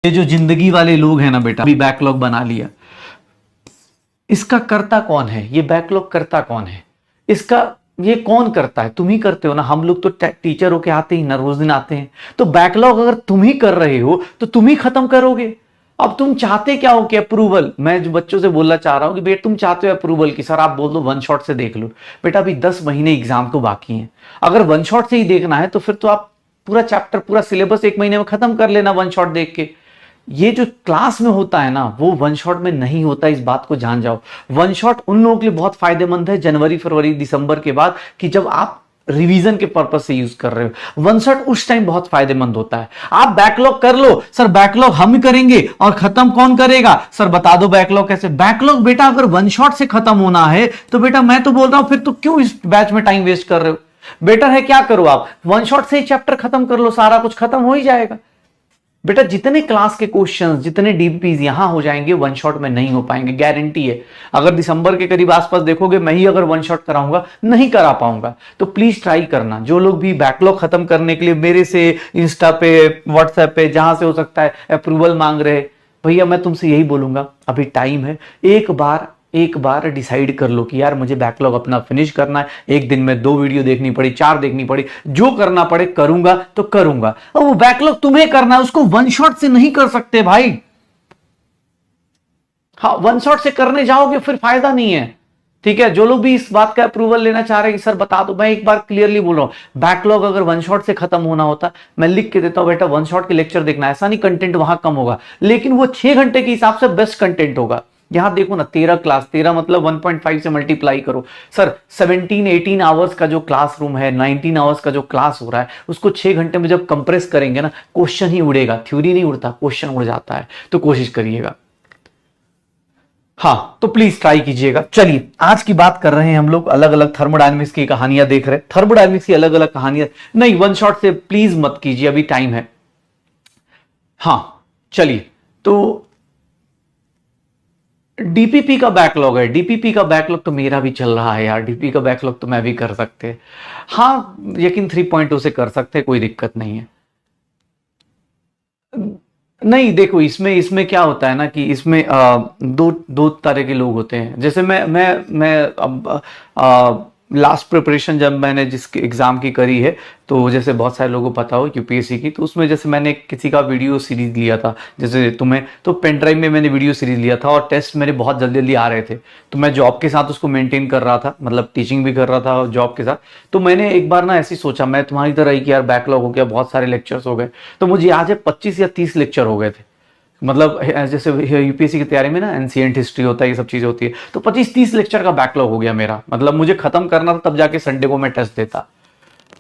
ये जो जिंदगी वाले लोग हैं ना बेटा, अभी बैकलॉग बना लिया, इसका करता कौन है? ये बैकलॉग करता कौन है? इसका ये कौन करता है? तुम ही करते हो ना। हम लोग तो टीचर होके आते ही ना, रोज दिन आते हैं। तो बैकलॉग अगर तुम ही कर रहे हो तो तुम ही खत्म करोगे। अब तुम चाहते क्या हो कि अप्रूवल, मैं जो बच्चों से बोलना चाह रहा हूं कि बेटा तुम चाहते हो अप्रूवल की, सर आप बोल दो वन शॉट से देख लो। बेटा अभी 10 महीने एग्जाम तो बाकी हैं। अगर वन शॉट से ही देखना है तो फिर तो आप पूरा चैप्टर, पूरा सिलेबस 1 महीने में खत्म कर लेना वन शॉट देख के। ये जो क्लास में होता है ना, वो वन शॉट में नहीं होता, इस बात को जान जाओ। वन शॉट उन लोगों के लिए बहुत फायदेमंद है जनवरी फरवरी दिसंबर के बाद, कि जब आप रिवीजन के पर्पस से यूज कर रहे हो। वन शॉट उस टाइम बहुत फायदेमंद होता है। आप बैकलॉग कर लो, सर बैकलॉग हम करेंगे और खत्म कौन करेगा? सर बता दो बैकलॉग कैसे? बैकलॉग बेटा अगर वन शॉट से खत्म होना है तो बेटा मैं तो बोल रहा हूं फिर तो क्यों इस बैच में टाइम वेस्ट कर रहे हो? बेटर है क्या करो, आप वन शॉट से ही चैप्टर खत्म कर लो, सारा कुछ खत्म हो ही जाएगा। बेटा जितने क्लास के क्वेश्चंस, जितने डीपीज यहां हो जाएंगे, वन शॉट में नहीं हो पाएंगे, गारंटी है। अगर दिसंबर के करीब आसपास देखोगे, मैं ही अगर वन शॉट कराऊंगा नहीं करा पाऊंगा। तो प्लीज ट्राई करना। जो लोग भी बैकलॉग खत्म करने के लिए मेरे से इंस्टा पे, व्हाट्सएप पे, जहां से हो सकता है अप्रूवल मांग रहे, भैया मैं तुमसे यही बोलूंगा, अभी टाइम है। एक बार डिसाइड कर लो कि यार मुझे बैकलॉग अपना फिनिश करना है। एक दिन में 2 वीडियो देखनी पड़ी, 4 देखनी पड़ी, जो करना पड़े करूंगा तो करूंगा। और वो बैकलॉग तुम्हें करना है, उसको वन शॉट से नहीं कर सकते भाई। हाँ, वन शॉट से करने जाओगे फिर फायदा नहीं है। ठीक है, जो लोग भी इस बात का अप्रूवल लेना चाह रहे हैं कि सर बता दो, मैं एक बार क्लियरली बोल रहा हूं, बैकलॉग अगर वन शॉट से खत्म होना होता, मैं लिख के देता हूं बेटा वन शॉट के लेक्चर देखना। ऐसा नहीं कंटेंट वहां कम होगा, लेकिन वो 6 घंटे के हिसाब से बेस्ट कंटेंट होगा। यहां देखो ना, 13 क्लास, 13 मतलब 1.5 से मल्टीप्लाई करो। सर 17-18 आवर्स का जो क्लासरूम है, 19 आवर्स का जो क्लास हो रहा है, उसको 6 घंटे में जब कंप्रेस करेंगे ना, क्वेश्चन ही उड़ेगा, थ्योरी नहीं उड़ता, क्वेश्चन उड़ जाता है। तो कोशिश करिएगा। हाँ, तो प्लीज ट्राई कीजिएगा। चलिए, आज की बात कर रहे हैं हम लोग, अलग अलग थर्मोडायनेमिक्स की कहानियां देख रहे हैं। थर्मोडायनेमिक्स की अलग अलग कहानियां नहीं, वन शॉट से प्लीज मत कीजिए, अभी टाइम है। हाँ चलिए, तो डीपीपी का बैकलॉग है। डीपीपी का बैकलॉग तो मेरा भी चल रहा है यार। डीपी का बैकलॉग तो मैं भी कर सकते हैं। हाँ, लेकिन 3.0 से कर सकते हैं, कोई दिक्कत नहीं है। नहीं देखो, इसमें इसमें क्या होता है ना कि इसमें दो दो तरह के लोग होते हैं। जैसे मैं अब लास्ट प्रिपरेशन जब मैंने जिस एग्जाम की करी है, तो जैसे बहुत सारे लोगों को पता हो यूपीएससी की, तो उसमें जैसे मैंने किसी का वीडियो सीरीज लिया था, जैसे तुम्हें, तो पेन ड्राइव में मैंने वीडियो सीरीज लिया था और टेस्ट मेरे बहुत जल्दी जल्दी आ रहे थे। तो मैं जॉब के साथ उसको मेंटेन कर रहा था, मतलब टीचिंग भी कर रहा था और जॉब के साथ। तो मैंने एक बार ना ऐसे सोचा, मैं तुम्हारी तरह ही कि यार बैकलॉग हो गया, बहुत सारे लेक्चर्स हो गए। तो मुझे आज 25 या 30 लेक्चर हो गए थे। मतलब जैसे यूपीएससी की तैयारी में ना एंशिएंट हिस्ट्री होता है, ये सब चीजें होती है। तो 25-30 लेक्चर का बैकलॉग हो गया मेरा। मतलब मुझे खत्म करना था, तब जाके संडे को मैं टेस्ट देता।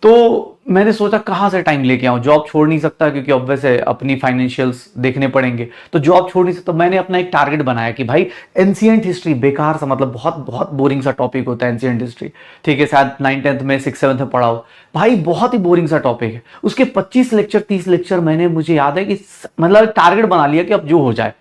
तो मैंने सोचा कहाँ से टाइम लेके आऊं, जॉब छोड़ नहीं सकता क्योंकि ऑब्वियस है अपनी फाइनेंशियल्स देखने पड़ेंगे। तो जॉब छोड़ नहीं सकता। तो मैंने अपना एक टारगेट बनाया कि भाई एंशिएंट हिस्ट्री बेकार सा, मतलब बहुत बहुत बोरिंग सा टॉपिक होता है एंशिएंट हिस्ट्री। ठीक है, शायद 9th-10th में 6th-7th में पढ़ाओ, भाई बहुत ही बोरिंग सा टॉपिक है। उसके 25 लेक्चर 30 लेक्चर मैंने, मुझे याद है कि मतलब टारगेट बना लिया कि अब जो हो जाए।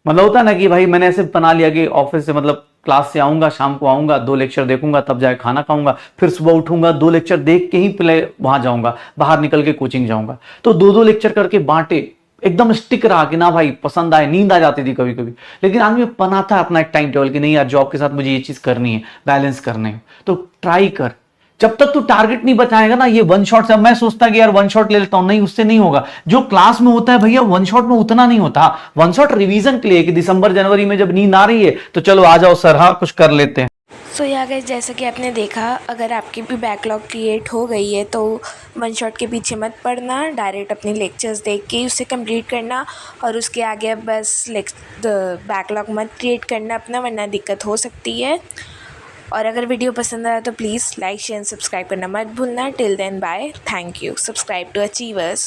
मतलब होता है ना कि भाई मैंने ऐसे बना लिया कि ऑफिस से, मतलब क्लास से आऊंगा, शाम को आऊंगा, 2 लेक्चर देखूंगा, तब जाके खाना खाऊंगा, फिर सुबह उठूंगा, 2 लेक्चर देख के ही पहले वहां जाऊंगा, बाहर निकल के कोचिंग जाऊंगा। तो 2-2 लेक्चर करके बांटे, एकदम स्टिक रहा कि ना भाई पसंद आए। नींद आ जाती थी कभी कभी, लेकिन आदमी बनाता है अपना एक टाइम टेबल कि नहीं यार जॉब के साथ मुझे ये चीज करनी है, बैलेंस करने है। तो ट्राई कर। जब तक तू टारगेट नहीं बताएगा ना, ये वन शॉट से, मैं सोचता कि यार वन शॉट ले लेता हूं, नहीं उससे नहीं होगा। जो क्लास में होता है भैया, वन शॉट में उतना नहीं होता। वन शॉट रिवीजन के लिए कि दिसंबर जनवरी में जब नींद आ रही है तो चलो आ जाओ सर, हाँ कुछ कर लेते हैं। सो या गाइस, जैसा कि आपने देखा, अगर आपकी भी बैकलॉग क्रिएट हो गई है तो वन शॉट के पीछे मत पड़ना, डायरेक्ट अपने लेक्चर्स देख के उसे कंप्लीट करना और उसके आगे बस बैकलॉग मत क्रिएट करना अपना, वरना दिक्कत हो सकती है। और अगर वीडियो पसंद आया तो प्लीज़ लाइक शेयर सब्सक्राइब करना मत भूलना। Till then bye, thank you, subscribe to achievers.